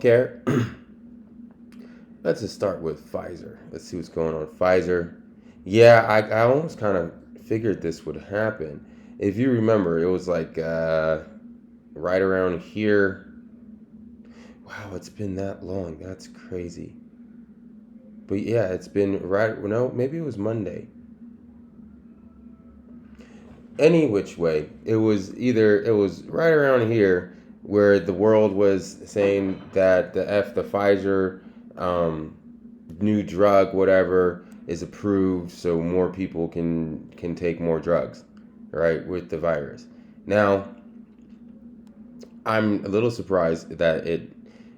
Care. Let's just start with Pfizer. Let's see what's going on. Pfizer. Yeah, I almost kind of figured this would happen. If you remember, it was like right around here. Wow, it's been that long. That's crazy. But yeah, it's been right. No, maybe it was Monday. Any which way, it was right around here where the world was saying that the Pfizer um, new drug whatever is approved, so more people can take more drugs, right, with the virus. Now, I'm a little surprised that it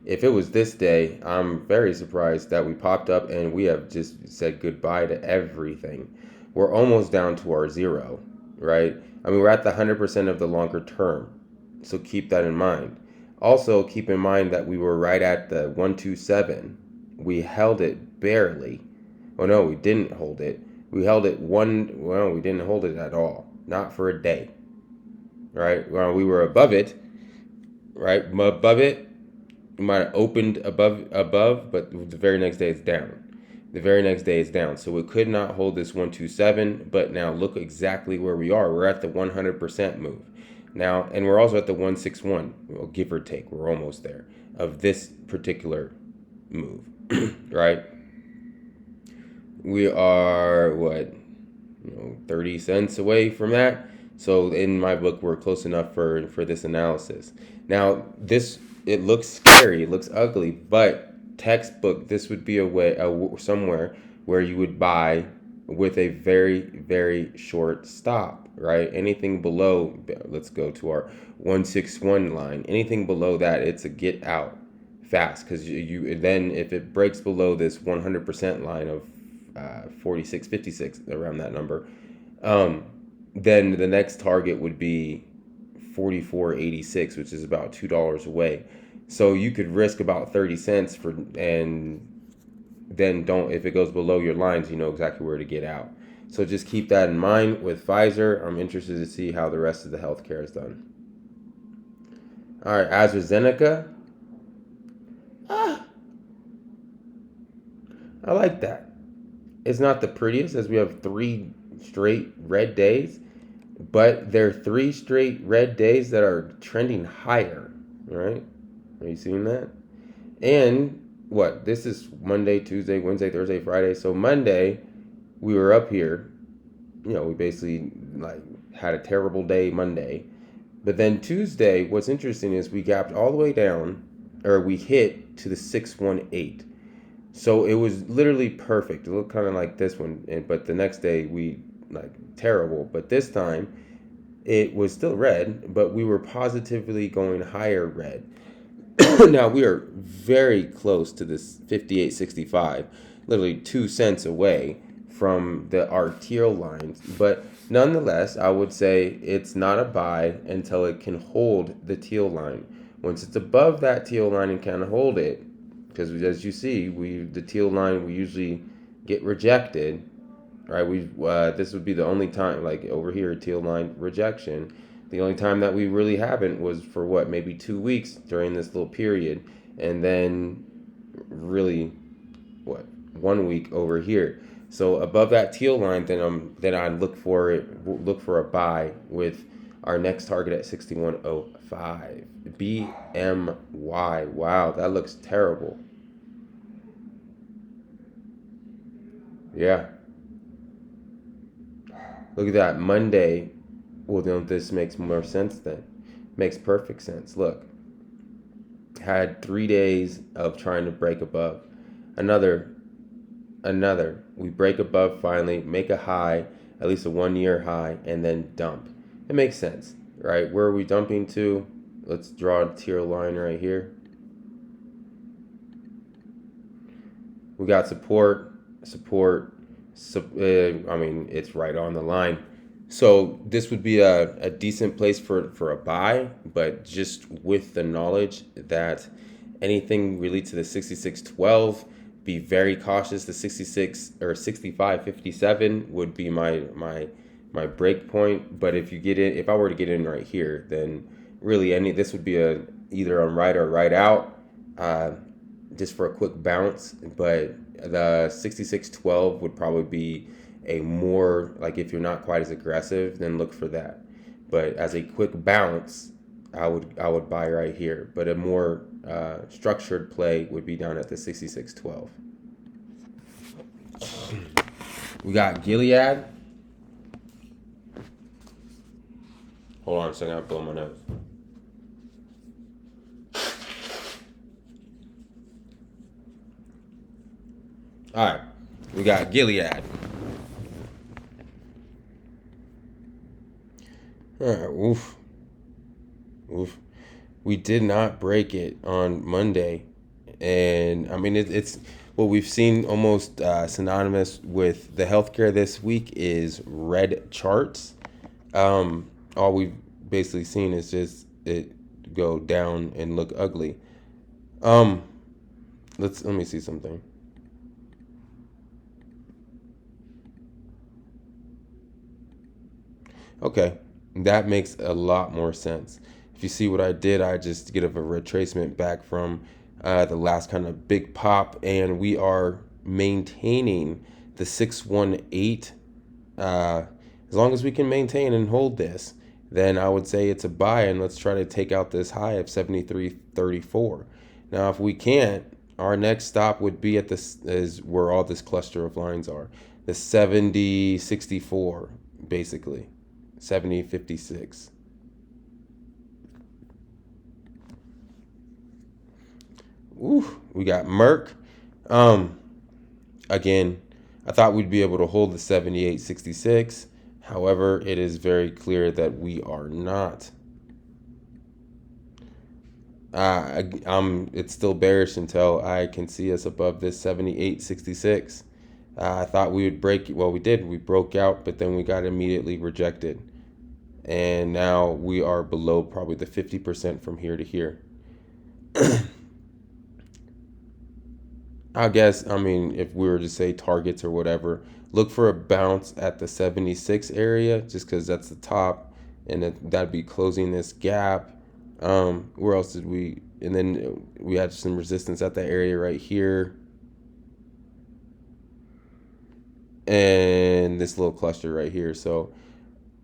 if it was this day, I'm very surprised that we popped up and we have just said goodbye to everything. We're almost down to our zero, right? I mean, we're at the 100% of the longer term. So keep that in mind. Also, keep in mind that we were right at the 127. We held it barely. Oh no, we didn't hold it. We held it well, we didn't hold it at all. Not for a day, right? Well, we were above it, right? Above it, it might have opened above, but the very next day it's down. The very next day it's down. So it could not hold this 127, but now look exactly where we are. We're at the 100% move. Now, and we're also at the 161, well, give or take. We're almost there of this particular move, right? We are what, 30 cents away from that. So in my book, we're close enough for this analysis. Now, this it looks scary, it looks ugly, but textbook, this would be somewhere where you would buy with a very, very short stop, right? Anything below, let's go to our 161 line. Anything below that, it's a get out fast, because you then if it breaks below this 100% line of 46, 56, around that number, then the next target would be 44.86, which is about $2 away. So you could risk about 30 cents for, and then don't, if it goes below your lines, you know exactly where to get out. So just keep that in mind with Pfizer. I'm interested to see how the rest of the healthcare is done. All right, AstraZeneca. Ah, I like that. It's not the prettiest, as we have 3 straight red days, but they're 3 straight red days that are trending higher, right? Are you seeing that? And what? This is Monday, Tuesday, Wednesday, Thursday, Friday. So Monday, we were up here. We basically like had a terrible day Monday. But then Tuesday, what's interesting is we gapped all the way down, or we hit to the 618. So it was literally perfect. It looked kind of like this one, but the next day we like terrible. But this time it was still red, but we were positively going higher red. Now we are very close to this 58.65, literally 2 cents away from the arterial lines. But nonetheless, I would say it's not a buy until it can hold the teal line. Once it's above that teal line and can hold it, because as you see, the teal line we usually get rejected, right? This would be the only time, like over here, teal line rejection. The only time that we really haven't was for what, maybe 2 weeks during this little period, and then really what, 1 week over here. So above that teal line, then I look for a buy with our next target at 61.05. BMY. Wow, that looks terrible. Yeah. Look at that. Monday. Well, then this makes more sense then. Makes perfect sense. Look. Had 3 days of trying to break above. Another. We break above finally, make a high, at least a 1 year high, and then dump. It makes sense, right? Where are we dumping to? Let's draw a teal line right here. We got support. I mean, it's right on the line. So this would be a decent place for a buy, but just with the knowledge that anything really to the 66.12, be very cautious. The 66 or 65.57 would be my break point. But if I were to get in right here, then really this would be either on right or right out. uh, just for a quick bounce. But the 6612 would probably be a more, like, if you're not quite as aggressive, then look for that. But as a quick bounce, I would buy right here. But a more structured play would be down at the 6612. We got Gilead. Hold on a second, I blow my nose. All right, we got Gilead. All right, oof. We did not break it on Monday, and I mean it's what we've seen almost synonymous with the healthcare this week is red charts. All we've basically seen is just it go down and look ugly. Um, let me see something. Okay, that makes a lot more sense. If you see what I did, I just get a retracement back from the last kind of big pop, and we are maintaining the 618. As long as we can maintain and hold this, then I would say it's a buy, and let's try to take out this high of 73.34. Now, if we can't, our next stop would be at this is where all this cluster of lines are, the 70.64, basically. 70.56. Ooh, we got Merck. Um, Again, I thought we'd be able to hold the 78.66. However, it is very clear that we are not. It's still bearish until I can see us above this 78.66. I thought we would break. Well, we did. We broke out, but then we got immediately rejected. And now we are below probably the 50% from here to here. I guess, I mean, if we were to say targets or whatever, look for a bounce at the 76 area just because that's the top, and that'd be closing this gap. Where else did we? And then we had some resistance at that area right here. And this little cluster right here. So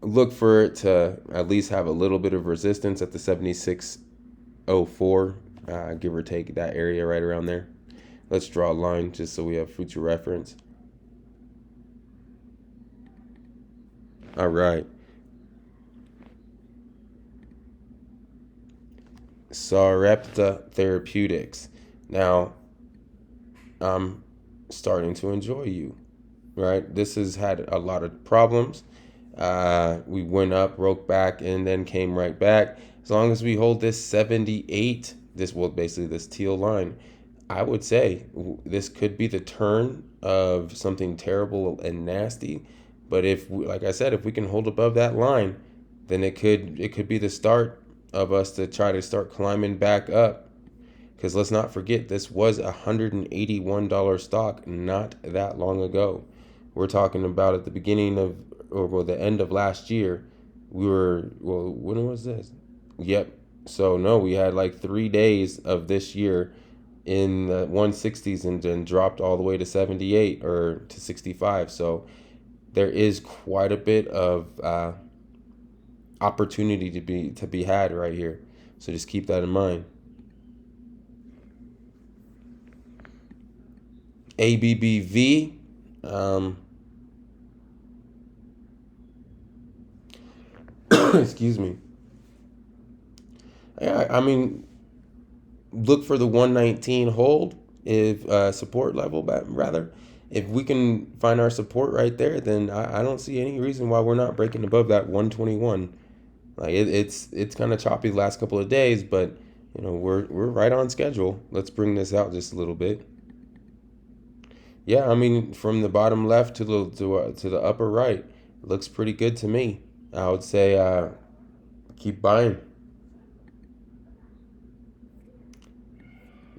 look for it to at least have a little bit of resistance at the 76.04, give or take that area right around there. Let's draw a line just so we have future reference. All right. Sarepta Therapeutics. Now, I'm starting to enjoy you, right? This has had a lot of problems. We went up, broke back, and then came right back. As long as we hold this 78, basically this teal line, I would say this could be the turn of something terrible and nasty. But like I said, if we can hold above that line, then it could be the start of us to try to start climbing back up. Because let's not forget, this was a $181 stock not that long ago. We're talking about at the beginning of, or the end of last year. When was this? Yep. So no, we had like 3 days of this year in the 160s and then dropped all the way to 78 or to 65. So there is quite a bit of opportunity to be had right here. So just keep that in mind. ABBV. Excuse me. Yeah, I mean, look for the 119 hold if support level, but rather if we can find our support right there, then I don't see any reason why we're not breaking above that 121. Like it's kind of choppy the last couple of days, but we're right on schedule. Let's bring this out just a little bit. Yeah, I mean, from the bottom left to the upper right, it looks pretty good to me. I would say keep buying.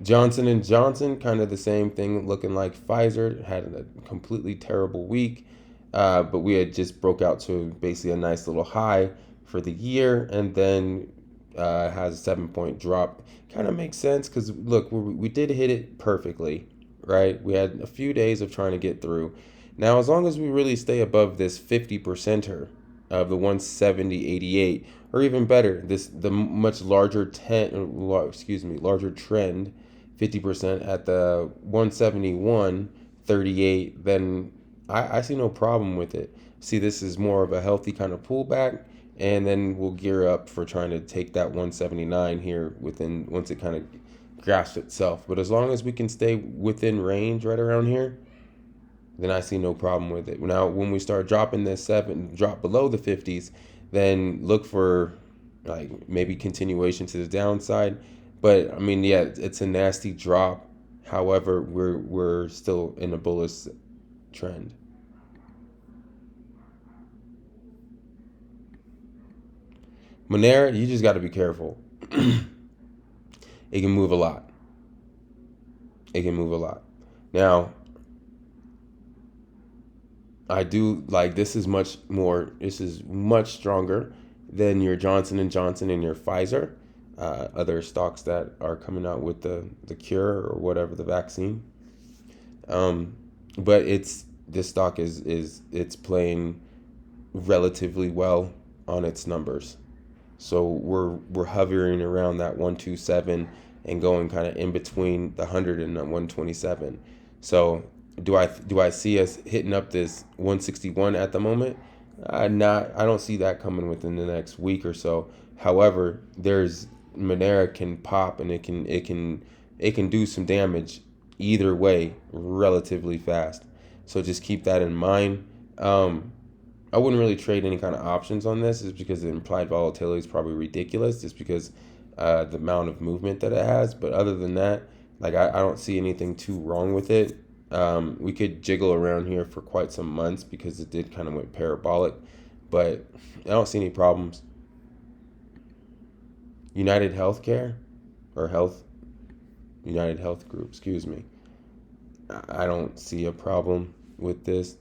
Johnson & Johnson, kind of the same thing, looking like Pfizer, had a completely terrible week, but we had just broke out to basically a nice little high for the year, and then has a 7-point drop. Kind of makes sense because look, we did hit it perfectly, right? We had a few days of trying to get through. Now, as long as we really stay above this 50%er of the 170.88, or even better, the much larger larger trend, 50% at the 171.38, then I see no problem with it. See, this is more of a healthy kind of pullback, and then we'll gear up for trying to take that 179 here within once it kind of grasps itself. But as long as we can stay within range right around here, then I see no problem with it. Now, when we start dropping drop below the 50s, then look for like maybe continuation to the downside. But I mean, yeah, it's a nasty drop. However, we're still in a bullish trend. Monera, you just got to be careful. It can move a lot. It can move a lot. Now, I do like this is much stronger than your Johnson & Johnson and your Pfizer, other stocks that are coming out with the cure or whatever, the vaccine. But this stock it's playing relatively well on its numbers. So we're hovering around that 127 and going kind of in between the 100 and the 127. So do I see us hitting up this 161 at the moment? I don't see that coming within the next week or so. However, there's Monera can pop and it can do some damage either way relatively fast. So just keep that in mind. I wouldn't really trade any kind of options on this, just because the implied volatility is probably ridiculous, just because the amount of movement that it has. But other than that, like I don't see anything too wrong with it. We could jiggle around here for quite some months because it did kind of went parabolic, but I don't see any problems. United Healthcare or United Health Group, excuse me. I don't see a problem with this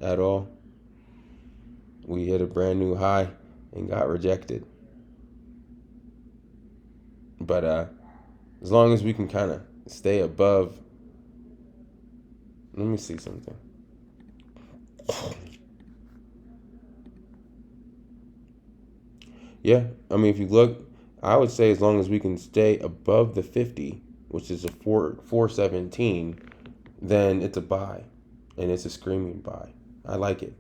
at all. We hit a brand new high and got rejected. But as long as we can kind of stay above, let me see something. Yeah, I mean, if you look, I would say as long as we can stay above the 50, which is a 417, then it's a buy, and it's a screaming buy. I like it.